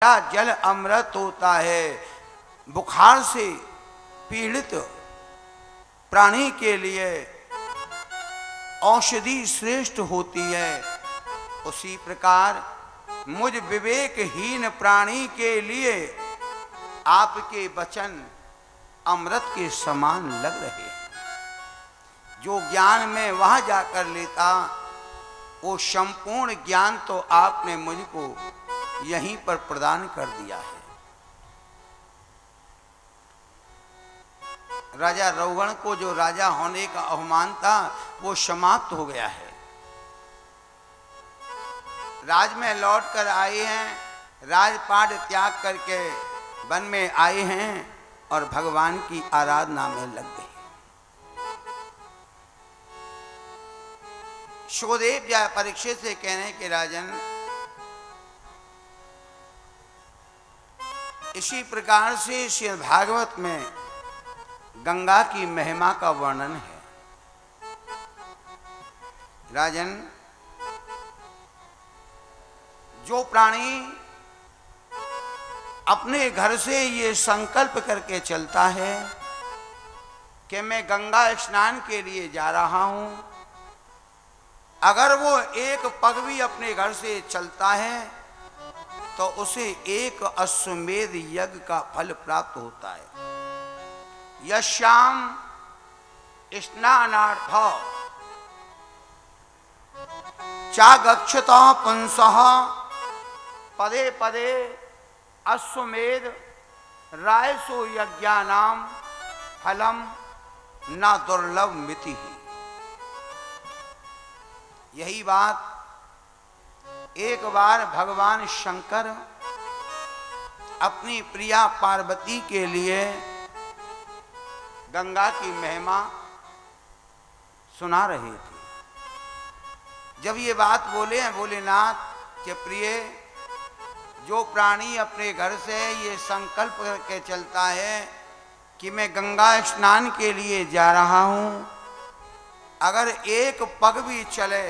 जल अमृत होता है। बुखार से पीड़ित प्राणी के लिए औषधि श्रेष्ठ होती है, उसी प्रकार मुझ विवेकहीन प्राणी के लिए आपके वचन अमृत के समान लग रहे हैं। जो ज्ञान में वहां जाकर लेता वो संपूर्ण ज्ञान तो आपने मुझको यहीं पर प्रदान कर दिया है। राजा रौगण को जो राजा होने का अवमान था वो समाप्त हो गया है। राज में लौट कर आए हैं, राजपाट त्याग करके वन में आए हैं और भगवान की आराधना में लग गए। सुखदेव या परीक्षित से कहने के राजन, इसी प्रकार से श्रीमद् भागवत में गंगा की महिमा का वर्णन है। राजन, जो प्राणी अपने घर से ये संकल्प करके चलता है कि मैं गंगा स्नान के लिए जा रहा हूं, अगर वो एक पग भी अपने घर से चलता है तो उसे एक अश्वमेध यज्ञ का फल प्राप्त होता है। यश्याम स्नानार्थ चागच्छत पुंसः पदे पदे अश्वमेध रायसो यज्ञानाम फलम न दुर्लभ मिति। यही बात एक बार भगवान शंकर अपनी प्रिया पार्वती के लिए गंगा की महिमा सुना रहे थे। जब ये बात बोले हैं भोलेनाथ के प्रिय, जो प्राणी अपने घर से ये संकल्प करके चलता है कि मैं गंगा स्नान के लिए जा रहा हूं, अगर एक पग भी चले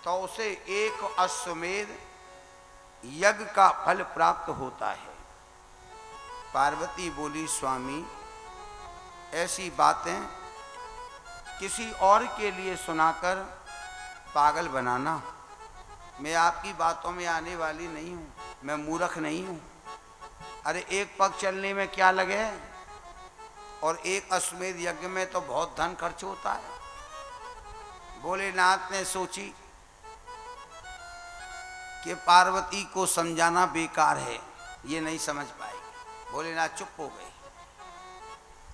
तो उसे एक अश्वमेध यज्ञ का फल प्राप्त होता है। पार्वती बोली, स्वामी ऐसी बातें किसी और के लिए सुनाकर पागल बनाना, मैं आपकी बातों में आने वाली नहीं हूं, मैं मूर्ख नहीं हूं। अरे एक पग चलने में क्या लगे, और एक अश्वमेध यज्ञ में तो बहुत धन खर्च होता है। भोलेनाथ ने सोची कि पार्वती को समझाना बेकार है, ये नहीं समझ पाएगी। भोलेनाथ चुप हो गए।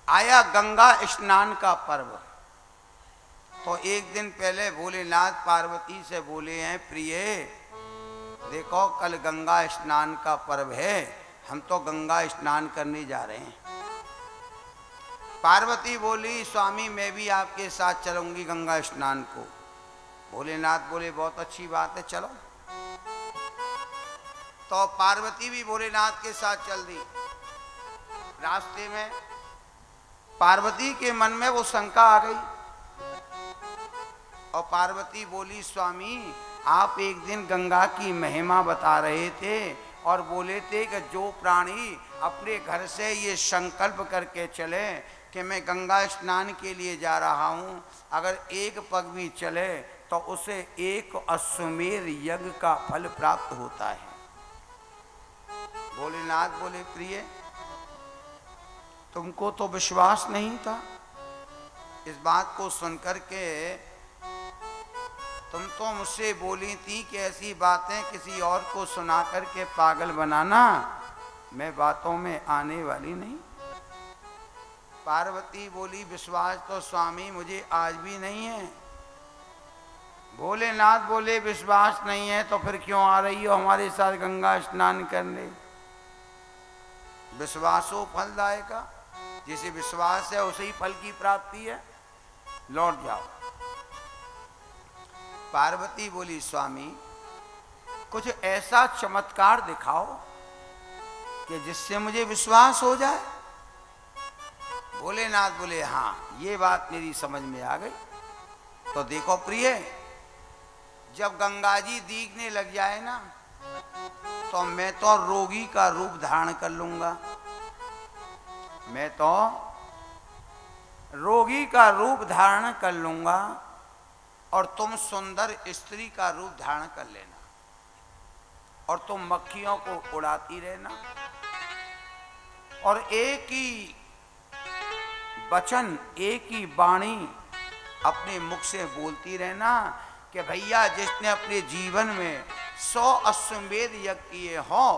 आया गंगा स्नान का पर्व, तो एक दिन पहले भोलेनाथ पार्वती से बोले हैं, प्रिय देखो कल गंगा स्नान का पर्व है, हम तो गंगा स्नान करने जा रहे हैं। पार्वती बोली, स्वामी मैं भी आपके साथ चलूंगी गंगा स्नान को। भोलेनाथ बोले, बहुत अच्छी बात है, चलो। तो पार्वती भी भोलेनाथ के साथ चल दी। रास्ते में पार्वती के मन में वो शंका आ गई और पार्वती बोली, स्वामी आप एक दिन गंगा की महिमा बता रहे थे और बोले थे कि जो प्राणी अपने घर से ये संकल्प करके चले कि मैं गंगा स्नान के लिए जा रहा हूं, अगर एक पग भी चले तो उसे एक अश्वमेध यज्ञ का फल प्राप्त होता है। भोलेनाथ बोले, प्रिय तुमको तो विश्वास नहीं था। इस बात को सुनकर के तुम तो मुझसे बोली थी कि ऐसी बातें किसी और को सुना करके पागल बनाना, मैं बातों में आने वाली नहीं। पार्वती बोली, विश्वास तो स्वामी मुझे आज भी नहीं है। भोलेनाथ बोले, विश्वास नहीं है तो फिर क्यों आ रही हो हमारे साथ गंगा स्नान करने। विश्वासो फलदायका, जिसे विश्वास है उसे ही फल की प्राप्ति है, लौट जाओ। पार्वती बोली, स्वामी कुछ ऐसा चमत्कार दिखाओ कि जिससे मुझे विश्वास हो जाए। भोलेनाथ बोले, हाँ ये बात मेरी समझ में आ गई। तो देखो प्रिय, जब गंगा जी दीखने लग जाए ना तो मैं तो रोगी का रूप धारण कर लूंगा, मैं तो रोगी का रूप धारण कर लूंगा और तुम सुंदर स्त्री का रूप धारण कर लेना और तुम मक्खियों को उड़ाती रहना और एक ही वचन, एक ही वाणी अपने मुख से बोलती रहना कि भैया जिसने अपने जीवन में 100 अश्वमेध यज्ञ किए हों,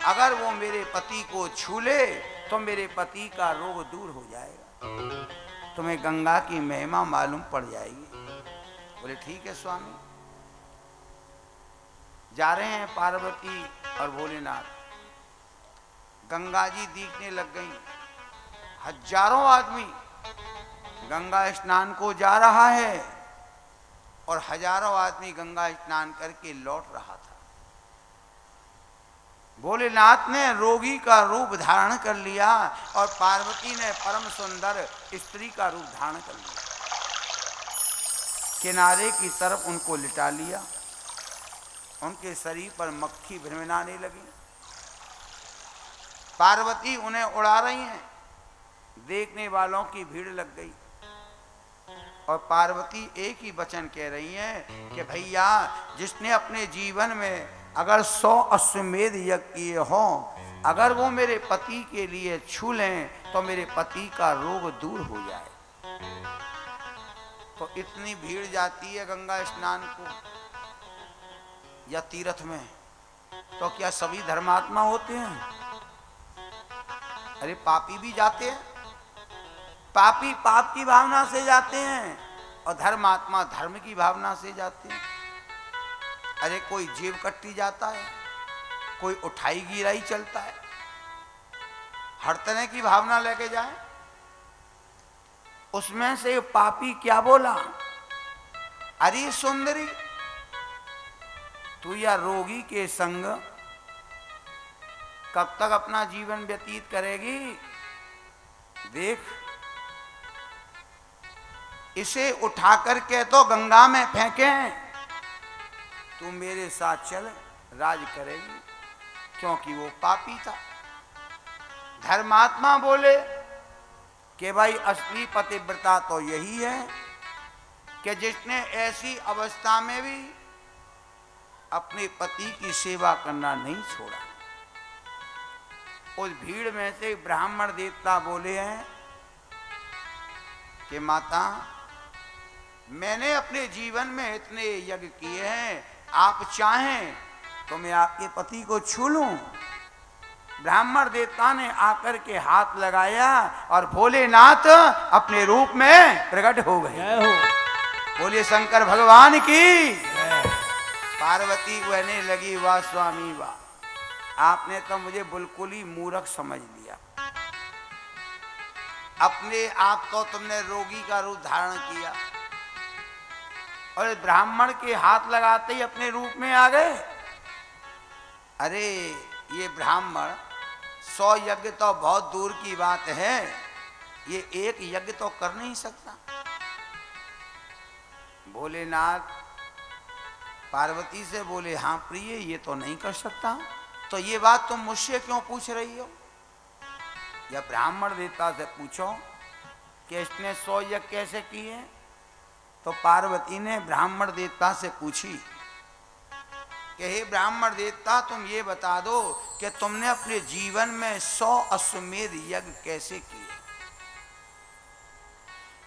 अगर वो मेरे पति को छू ले तो मेरे पति का रोग दूर हो जाएगा, तुम्हें गंगा की महिमा मालूम पड़ जाएगी। बोले ठीक है स्वामी। जा रहे हैं पार्वती और भोलेनाथ, गंगा जी दिखने लग गई। हजारों आदमी गंगा स्नान को जा रहा है और हजारों आदमी गंगा स्नान करके लौट रहा था। भोलेनाथ ने रोगी का रूप धारण कर लिया और पार्वती ने परम सुंदर स्त्री का रूप धारण कर लिया। किनारे की तरफ उनको लिटा लिया, उनके शरीर पर मक्खी भिनभिनाने लगी। पार्वती उन्हें उड़ा रही हैं, देखने वालों की भीड़ लग गई और पार्वती एक ही वचन कह रही हैं कि भैया जिसने अपने जीवन में अगर 100 अश्वमेध यज्ञ किए हों, अगर वो मेरे पति के लिए छू लें तो मेरे पति का रोग दूर हो जाए। तो इतनी भीड़ जाती है गंगा स्नान को या तीर्थ में, तो क्या सभी धर्मात्मा होते हैं? अरे पापी भी जाते हैं, पापी पाप की भावना से जाते हैं और धर्मात्मा धर्म की भावना से जाते हैं। अरे कोई जेब कट्टी जाता है, कोई उठाई गिराई चलता है, हर तरह की भावना लेके जाए। उसमें से पापी क्या बोला, अरे सुंदरी तू या रोगी के संग कब तक अपना जीवन व्यतीत करेगी? देख इसे उठा करके तो गंगा में फेंकें, तू मेरे साथ चल, राज करेगी। क्योंकि वो पापी था। धर्मात्मा बोले कि भाई असली पतिव्रता तो यही है कि जिसने ऐसी अवस्था में भी अपने पति की सेवा करना नहीं छोड़ा। उस भीड़ में से ब्राह्मण देवता बोले हैं कि माता मैंने अपने जीवन में इतने यज्ञ किए हैं, आप चाहें तो मैं आपके पति को छू लूं। ब्राह्मण देवता ने आकर के हाथ लगाया और भोलेनाथ अपने रूप में प्रकट हो गए। बोलिए शंकर भगवान की। पार्वती कहने लगी वाह स्वामी वाह, आपने तो मुझे बिल्कुल ही मूर्ख समझ लिया। अपने आप तो तुमने रोगी का रूप धारण किया और ब्राह्मण के हाथ लगाते ही अपने रूप में आ गए। अरे ये ब्राह्मण 100 यज्ञ तो बहुत दूर की बात है, ये एक यज्ञ तो कर नहीं सकता। भोलेनाथ पार्वती से बोले हाँ प्रिय ये तो नहीं कर सकता, तो ये बात तुम मुझसे क्यों पूछ रही हो? या ब्राह्मण देवता से पूछो कि इसने 100 यज्ञ कैसे किए। तो पार्वती ने ब्राह्मण देवता से पूछी कि हे ब्राह्मण देवता तुम ये बता दो कि तुमने अपने जीवन में 100 अश्वमेध यज्ञ कैसे किए।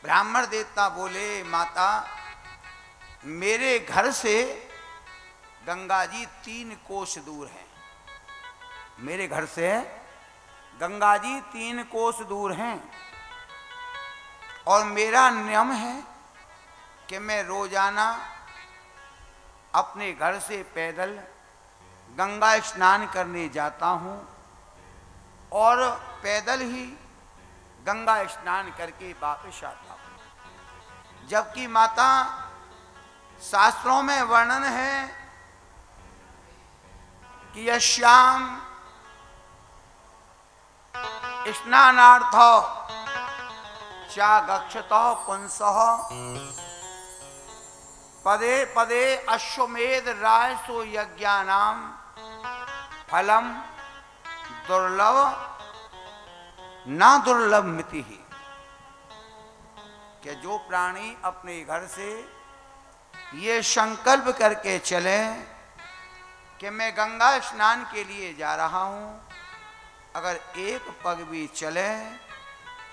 ब्राह्मण देवता बोले माता मेरे घर से गंगा जी 3 कोस दूर हैं। मेरे घर से गंगा जी 3 कोस दूर हैं और मेरा नियम है कि मैं रोजाना अपने घर से पैदल गंगा स्नान करने जाता हूँ और पैदल ही गंगा स्नान करके वापस आता हूँ। जबकि माता शास्त्रों में वर्णन है कि यश्याम स्नानार्थ चा गच्छतो पुंसः पदे पदे अश्वमेध रायसो यज्ञानाम फलम दुर्लभ ना दुर्लभ मिति ही, कि जो प्राणी अपने घर से ये संकल्प करके चले कि मैं गंगा स्नान के लिए जा रहा हूं, अगर एक पग भी चले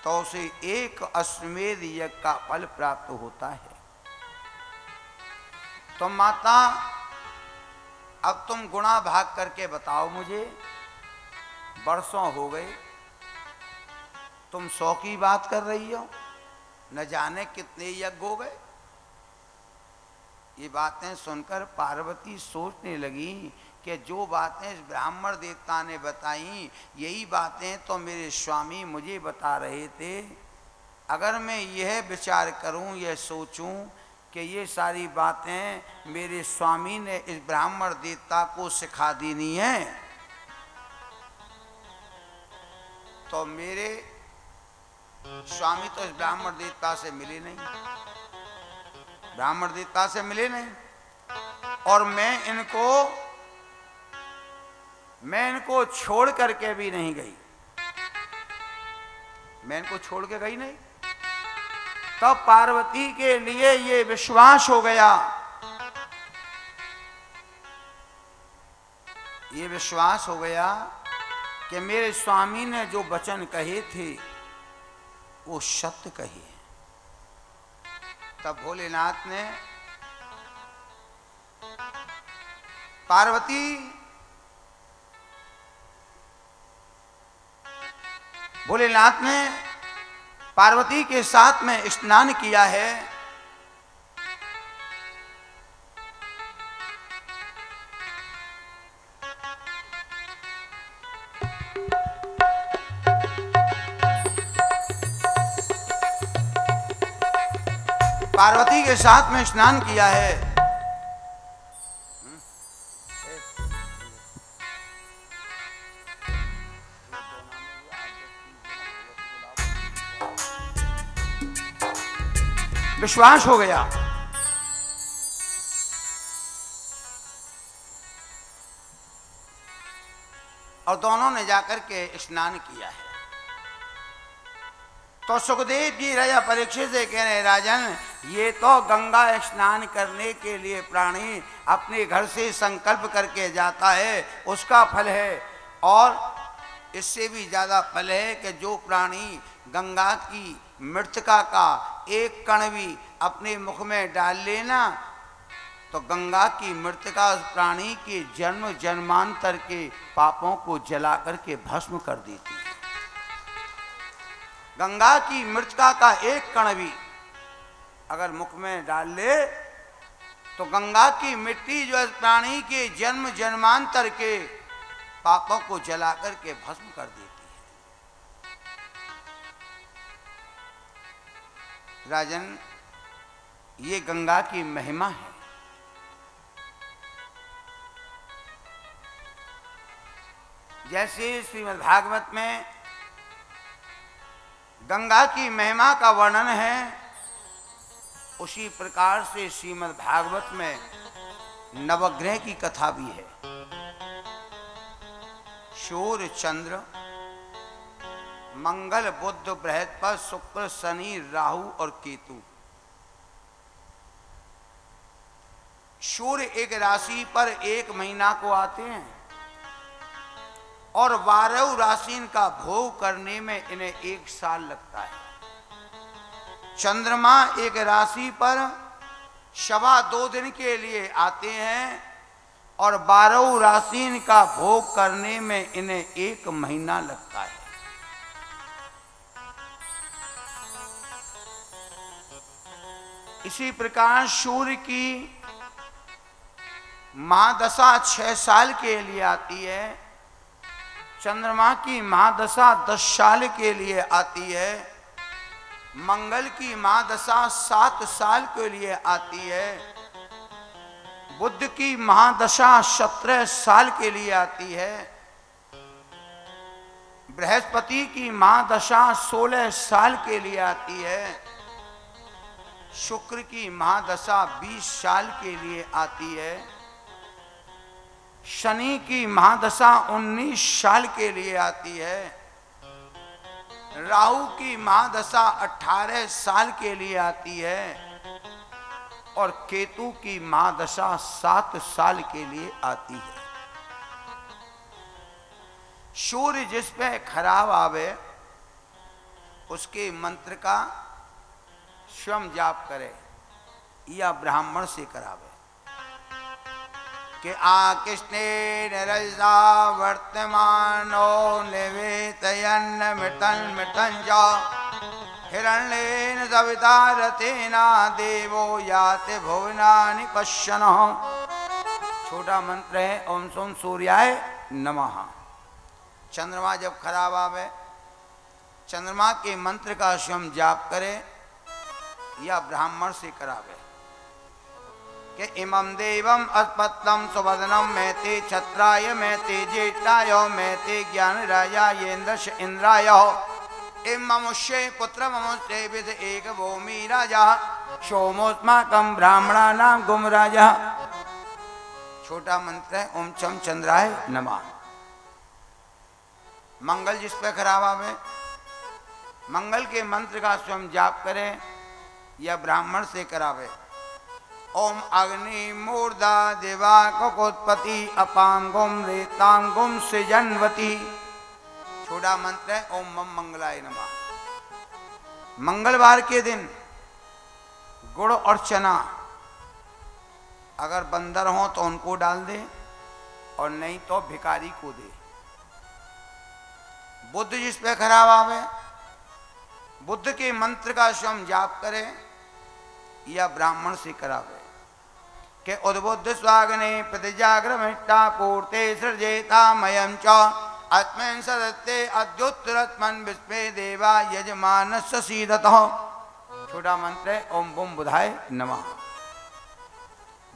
तो उसे एक अश्वमेध यज्ञ का फल प्राप्त होता है। तो माता अब तुम गुणा भाग करके बताओ मुझे, बरसों हो गए तुम 100 की बात कर रही हो, न जाने कितने यज्ञ हो गए। ये बातें सुनकर पार्वती सोचने लगी कि जो बातें इस ब्राह्मण देवता ने बताई यही बातें तो मेरे स्वामी मुझे बता रहे थे। अगर मैं यह विचार करूं, यह सोचूं कि ये सारी बातें मेरे स्वामी ने इस ब्राह्मण देवता को सिखा देनी है, तो मेरे स्वामी तो इस ब्राह्मण देवता से मिले नहीं, ब्राह्मण देवता से मिले नहीं, और मैं इनको छोड़ करके भी नहीं गई, मैं इनको छोड़ के गई नहीं। तब पार्वती के लिए ये विश्वास हो गया, ये विश्वास हो गया कि मेरे स्वामी ने जो वचन कहे थे वो सत्य कहे। तब भोलेनाथ ने पार्वती के साथ में स्नान किया है। पार्वती के साथ में स्नान किया है। विश्वास हो गया। और दोनों ने जाकर के स्नान किया है। तो सुखदेव जी राजा परीक्षित से कह रहे, राजन ये तो गंगा स्नान करने के लिए प्राणी अपने घर से संकल्प करके जाता है, उसका फल है। और इससे भी ज्यादा फल है कि जो प्राणी गंगा की मृतिका का एक कण भी अपने मुख में डाल लेना, तो गंगा की मृतिका उस प्राणी के जन्म जन्मांतर के पापों को जला करके भस्म कर देती है। गंगा की मृतिका का एक कण भी अगर मुख में डाल ले तो गंगा की मिट्टी जो इस प्राणी के जन्म जन्मांतर के पापों को जला करके भस्म कर देती है। राजन ये गंगा की महिमा है। जैसे श्रीमद् भागवत में गंगा की महिमा का वर्णन है, उसी प्रकार से श्रीमद् भागवत में नवग्रह की कथा भी है। सूर्य, चंद्र, मंगल, बुध, बृहस्पति, शुक्र, शनि, राहु और केतु। सूर्य एक राशि पर एक महीना को आते हैं और 12 राशि का भोग करने में इन्हें 1 साल लगता है। चंद्रमा एक राशि पर 2.25 दिन के लिए आते हैं और 12 राशि का भोग करने में इन्हें 1 महीना लगता है। इसी प्रकार सूर्य की महादशा 6 साल के लिए आती है, चंद्रमा की महादशा 10 साल के लिए आती है, मंगल की महादशा 7 साल के लिए आती है, बुध की महादशा 17 साल के लिए आती है, बृहस्पति की महादशा 16 साल के लिए आती है, शुक्र की महादशा 20 साल के लिए आती है, शनि की महादशा 19 साल के लिए आती है, राहु की महादशा 18 साल के लिए आती है और केतु की महादशा 7 साल के लिए आती है। सूर्य जिस पे खराब आवे उसके मंत्र का स्वयं जाप करे या ब्राह्मण से करावे कि आकृष्णे निरजा वर्तमानो निवेतयन् मृतन् मृतञ्च हिरण्येन सविता रथेना देवो याति भुवनानि पश्यन्। छोटा मंत्र है ओम सोम सूर्याय नमः। चंद्रमा जब खराब आवे चंद्रमा के मंत्र का स्वयं जाप करे या ब्राह्मण से करावे कि इमं देवम अस्पत्तम सुवदनम मैते छत्राय मैते ज्येष्ठाय मैते ज्ञानराजायेन्द्रश इंद्राय इममुष्ये पुत्रममुष्ये विद एक भूमि राजा सोमोस्माकं ब्राह्मणानां गुम राजा। छोटा मंत्र है ओम चम चंद्राय नमः। मंगल जिस पे खराब आवे मंगल के मंत्र का स्वयं जाप करे या ब्राह्मण से करावे। ओम अग्नि मूर्धा देवा ककोत्पति अपांगुम रेतांगुम सृजन्वती। छोटा मंत्र है ओम मम मंगलाय नमः। मंगलवार के दिन गुड़ और चना अगर बंदर हो तो उनको डाल दे और नहीं तो भिखारी को दे। बुध जिस पे खराब आवे बुद्ध के मंत्र का स्वयं जाप करे या ब्राह्मण से करावे के उद्बुद्ध स्वागने प्रतिजाग्रमिष्टा पूर्ते सृजेता मयं च अस्मिन् सदत्ते अद्युत्तरत्मन् विस्मे देवा यजमानस्य सीदतः। छोटा मंत्र है ओम बुम बुधाय नमः।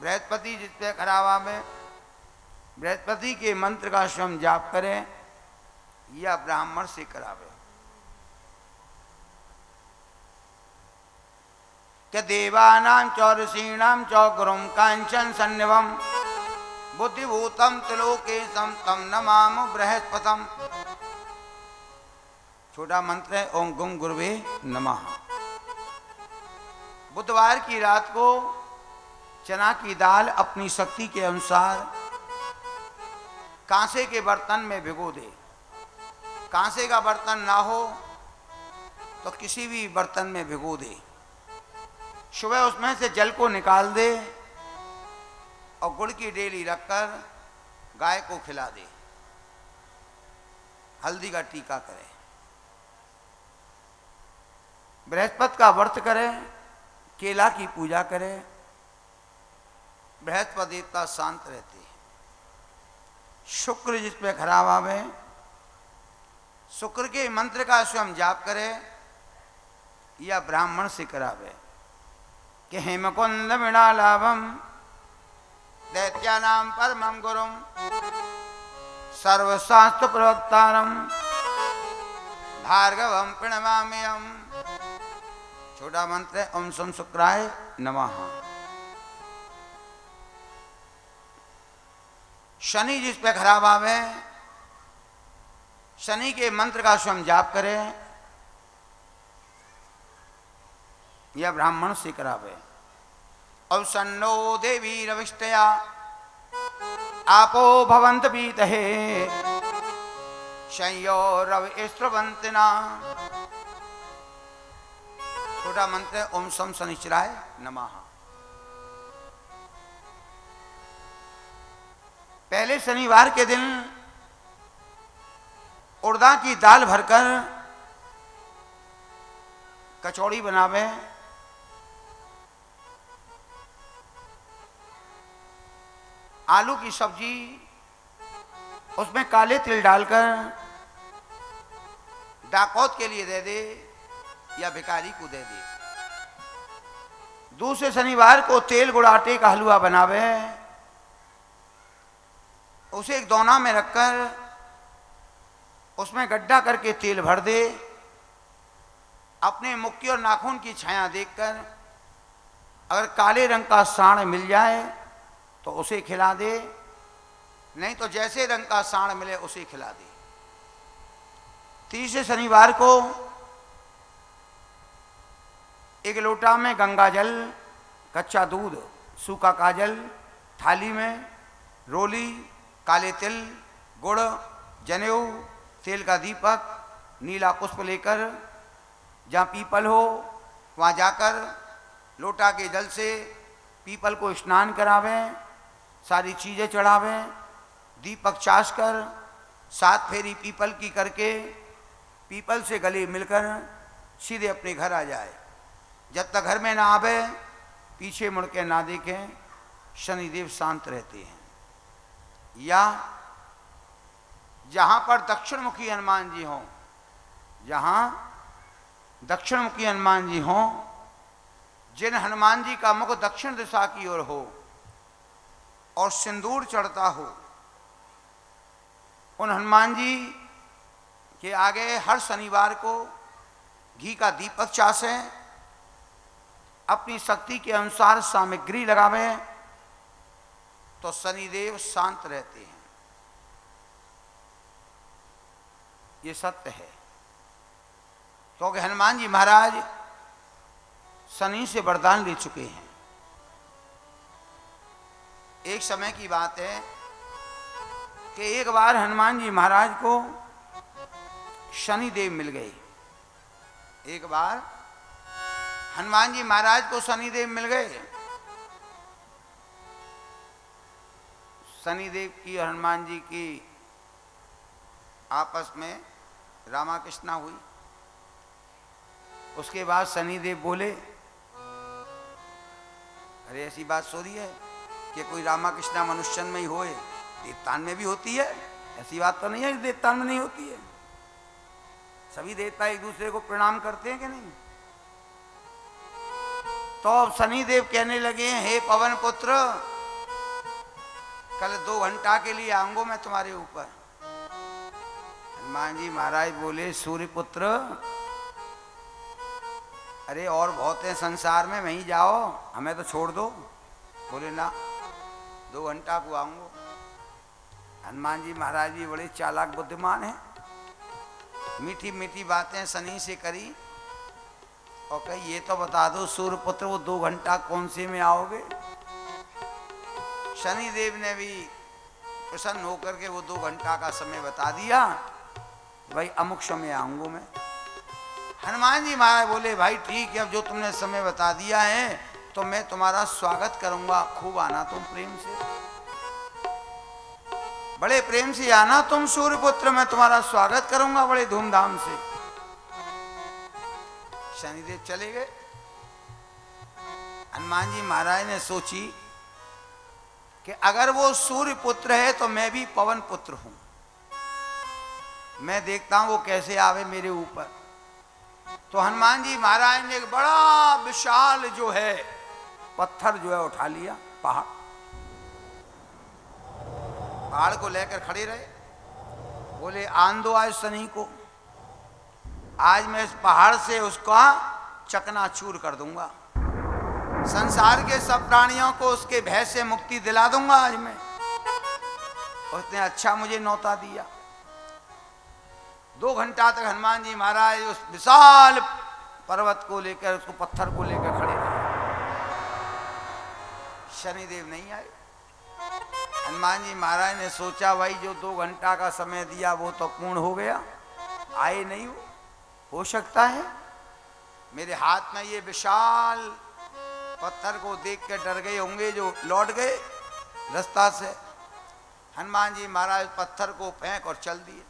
बृहस्पति जिस पे खराब आवे बृहस्पति के मंत्र का स्वयं जाप करे या ब्राह्मण से करावे कि देवानां च ऋषीणां च गुरुं कांचन सन्निभं बुद्धिभूतं त्रिलोकेशं तं नमामि बृहस्पतिं। छोटा मंत्र है ओम गुम गुरुवे नमः। बुधवार की रात को चना की दाल अपनी शक्ति के अनुसार कांसे के बर्तन में भिगो दे। कांसे का बर्तन ना हो तो किसी भी बर्तन में भिगो दे। सुबह उसमें से जल को निकाल दे और गुड़ की डेली रखकर गाय को खिला दे। हल्दी का टीका करे। बृहस्पति का व्रत करे, केला की पूजा करे। बृहस्पति देवता शांत रहते हैं। शुक्र जिस पे खराब आवे शुक्र के मंत्र का स्वयं जाप करे या ब्राह्मण से करावे कि हेमकुंद मृणालाभम दैत्यानां परमं गुरुं सर्वशास्त्र प्रवक्तारं भार्गवं प्रणमाम्यहम्। छोटा मंत्र है ओम सम शुक्राय नमः। शनि जिस पे खराब आवे शनि के मंत्र का स्वयं जाप करे या ब्राह्मण से करावे। औसन्नो देवी रविष्टया आपो भवन्त पीतहे शंयो रवि स्रवन्तिना। छोटा मंत्र ओम सम शनिश्चराय नमः। पहले शनिवार के दिन उड़दा की दाल भरकर कचौड़ी बनावे। आलू की सब्जी उसमें काले तिल डालकर डाकौत के लिए दे दे या भिखारी को दे दे। दूसरे शनिवार को तेल गुड़ आटे का हलवा बनावे। उसे एक दोना में रखकर उसमें गड्ढा करके तेल भर दे। अपने मुक्की और नाखून की छाया देखकर अगर काले रंग का साण मिल जाए तो उसे खिला दे नहीं तो जैसे रंग का साण मिले उसे खिला दे। तीसरे शनिवार को एक लोटा में गंगा जल, कच्चा दूध, सूखा काजल, थाली में रोली, काले तिल, गुड़, जनेऊ, तेल का दीपक, नीला पुष्प लेकर जहाँ पीपल हो वहाँ जाकर लोटा के जल से पीपल को स्नान करावें, सारी चीज़ें चढ़ावें, दीपक चाश कर 7 फेरी पीपल की करके पीपल से गले मिलकर सीधे अपने घर आ जाए। जब तक घर में ना आवे पीछे मुड़ के ना देखें, शनिदेव शांत रहते हैं। या जहाँ पर दक्षिण मुखी हनुमान जी हों, जहाँ दक्षिण मुखी हनुमान जी हों, जिन हनुमान जी का मुख दक्षिण दिशा की ओर हो और सिंदूर चढ़ता हो, उन हनुमान जी के आगे हर शनिवार को घी का दीपक चासें, अपनी शक्ति के अनुसार सामग्री लगावें तो शनिदेव शांत रहते हैं। ये सत्य है, क्योंकि हनुमान जी महाराज शनि से वरदान ले चुके हैं। एक समय की बात है कि एक बार हनुमान जी महाराज को शनिदेव मिल गए। एक बार हनुमान जी महाराज को शनिदेव मिल गए। शनिदेव की और हनुमान जी की आपस में रामा कृष्णा हुई। उसके बाद शनिदेव बोले, अरे ऐसी बात सो रही है कि कोई रामा कृष्णा मनुष्यन में ही होए, देवतान में भी होती है। ऐसी बात तो नहीं है कि देवतान में नहीं होती है। सभी देवता एक दूसरे को प्रणाम करते हैं कि नहीं। तो अब शनिदेव कहने लगे, हे पवन पुत्र, कल 2 घंटा के लिए आऊंगा मैं तुम्हारे ऊपर। हनुमान जी महाराज बोले, सूर्य पुत्र, अरे और बहुत है संसार में, वहीं जाओ, हमें तो छोड़ दो। बोले ना, 2 घंटा को आऊंगा। हनुमान जी महाराज भी बड़े चालाक बुद्धिमान हैं। मीठी मीठी बातें शनि से करी और कही, ये तो बता दो सूर्य पुत्र, वो 2 घंटा कौन से में आओगे। शनिदेव ने भी प्रसन्न होकर के वो 2 घंटा का समय बता दिया, भाई अमुक समय आऊंगा मैं। हनुमान जी महाराज बोले, भाई ठीक है, अब जो तुमने समय बता दिया है तो मैं तुम्हारा स्वागत करूंगा। खूब आना तुम प्रेम से, बड़े प्रेम से आना तुम सूर्यपुत्र, मैं तुम्हारा स्वागत करूंगा बड़े धूमधाम से। शनिदेव चले गए। हनुमान जी महाराज ने सोची कि अगर वो सूर्य पुत्र है तो मैं भी पवन पुत्र हूं, मैं देखता हूं वो कैसे आवे मेरे ऊपर। तो हनुमान जी महाराज ने एक बड़ा विशाल जो है पत्थर जो है उठा लिया, पहाड़ को लेकर खड़े रहे। बोले, आन दो आज शनि को, आज मैं इस पहाड़ से उसका चकनाचूर कर दूंगा, संसार के सब प्राणियों को उसके भय से मुक्ति दिला दूंगा आज मैं। उसने अच्छा मुझे न्योता दिया। 2 घंटा तक हनुमान जी महाराज उस विशाल पर्वत को लेकर, उसको पत्थर को लेकर खड़े रहे। शनिदेव नहीं आए। हनुमान जी महाराज ने सोचा, भाई जो 2 घंटा का समय दिया वो तो पूर्ण हो गया, आए नहीं हो सकता है मेरे हाथ में ये विशाल पत्थर को देख कर डर गए होंगे जो लौट गए रास्ता से। हनुमान जी महाराज पत्थर को फेंक और चल दिए।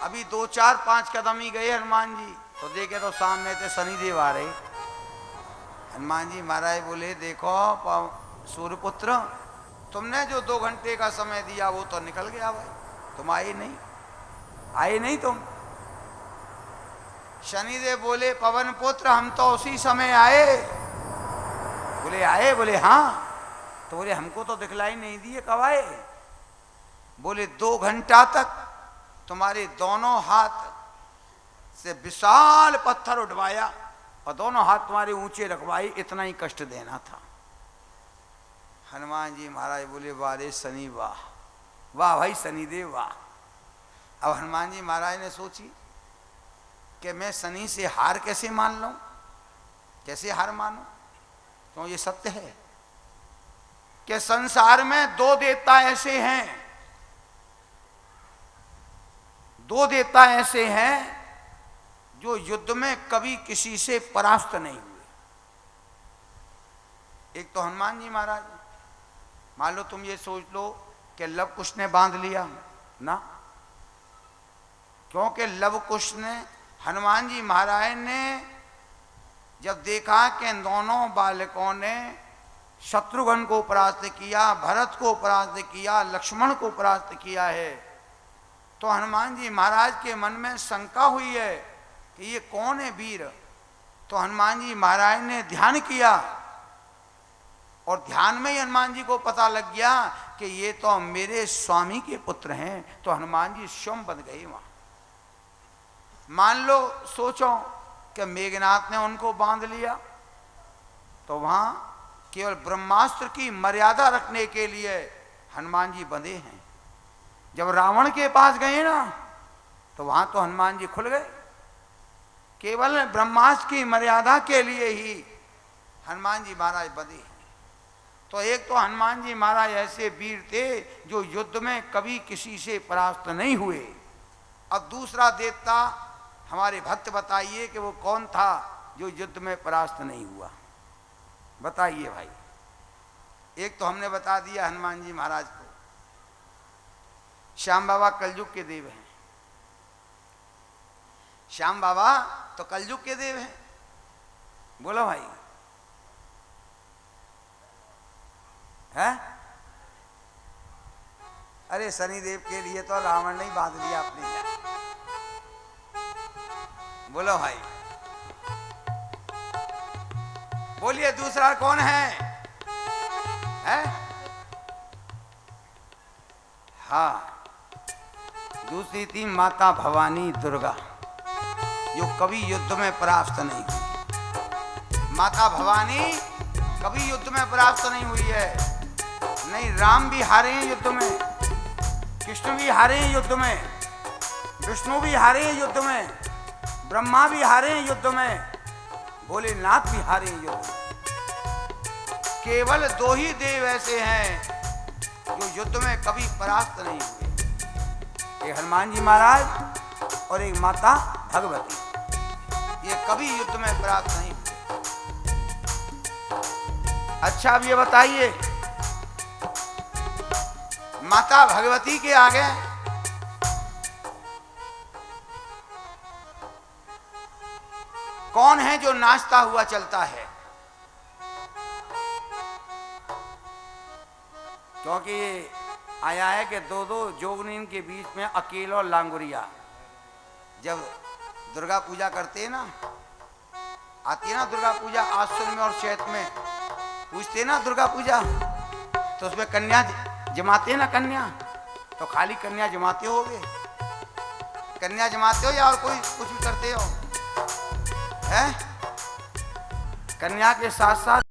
अभी 2, 4, 5 कदम ही गए हनुमान जी तो देखे तो सामने से शनिदेव आ रहे। हनुमान जी महाराज बोले, देखो सूर्यपुत्र, तुमने जो 2 घंटे का समय दिया वो तो निकल गया भाई, तुम आए नहीं तुम। शनिदेव बोले, पवन पुत्र, हम तो उसी समय आए। बोले, आए? बोले हाँ। तो बोले, हमको तो दिखलाई नहीं दिए, कब आए? बोले, 2 घंटा तक तुम्हारे दोनों हाथ से विशाल पत्थर उठवाया और दोनों हाथ तुम्हारे ऊंचे रखवाई, इतना ही कष्ट देना था। हनुमान जी महाराज बोले, वारे शनि वाह, वाह भाई शनिदेव वाह। अब हनुमान जी महाराज ने सोची कि मैं शनि से हार कैसे मान लूं, कैसे हार मानूं, क्यों ये सत्य है कि संसार में दो देवता ऐसे हैं, दो देवता ऐसे हैं जो युद्ध में कभी किसी से परास्त नहीं हुए। एक तो हनुमान जी महाराज। मान लो तुम ये सोच लो कि लव कुश ने बांध लिया ना, क्योंकि लव कुश ने, हनुमान जी महाराज ने जब देखा कि इन दोनों बालकों ने शत्रुघ्न को परास्त किया, भरत को परास्त किया, लक्ष्मण को परास्त किया है, तो हनुमान जी महाराज के मन में शंका हुई है कि ये कौन है वीर। तो हनुमान जी महाराज ने ध्यान किया और ध्यान में ही हनुमान जी को पता लग गया कि ये तो मेरे स्वामी के पुत्र हैं। तो हनुमान जी स्वयं बन गए वहां। मान लो सोचो कि मेघनाथ ने उनको बांध लिया, तो वहां केवल ब्रह्मास्त्र की मर्यादा रखने के लिए हनुमान जी बंधे हैं। जब रावण के पास गए ना, तो वहां तो हनुमान जी खुल गए। केवल ब्रह्मास्त्र की मर्यादा के लिए ही हनुमान जी महाराज बंधे हैं। तो एक तो हनुमान जी महाराज ऐसे वीर थे जो युद्ध में कभी किसी से परास्त नहीं हुए। अब दूसरा देवता हमारे भक्त बताइए कि वो कौन था जो युद्ध में परास्त नहीं हुआ, बताइए भाई। एक तो हमने बता दिया हनुमान जी महाराज को, श्याम बाबा कलयुग के देव हैं। श्याम बाबा तो कलयुग के देव हैं, बोलो भाई है। अरे शनिदेव के लिए तो रावण ने बांध लिया अपने, बोलो भाई, बोलिए दूसरा कौन है? हाँ, दूसरी थी माता भवानी दुर्गा, जो कभी युद्ध में परास्त नहीं हुई। माता भवानी कभी युद्ध में परास्त नहीं हुई है। नहीं, राम भी हारे हैं युद्ध में, कृष्ण भी हारे हैं युद्ध में, विष्णु भी हारे हैं युद्ध में, ब्रह्मा भी हारे हैं युद्ध में, भोलेनाथ भी हारे हैं युद्ध में। केवल दो ही देव ऐसे हैं जो युद्ध में कभी परास्त नहीं हुए, एक हनुमान जी महाराज और एक माता भगवती। ये कभी युद्ध में परास्त नहीं हुए। अच्छा, अब ये बताइए, माता भगवती के आगे कौन है जो नाचता हुआ चलता है? क्योंकि ये आया है कि दो दो जोगनीन के बीच में अकेला और लांगुरिया। जब दुर्गा पूजा करते हैं ना, आती है ना दुर्गा पूजा आश्विन में और चैत में, पूछते हैं ना दुर्गा पूजा, तो उसमें कन्या जमाते हैं ना कन्या, तो खाली कन्या जमाते होगे, कन्या जमाते हो या और कोई कुछ भी करते हो? है कन्या के साथ साथ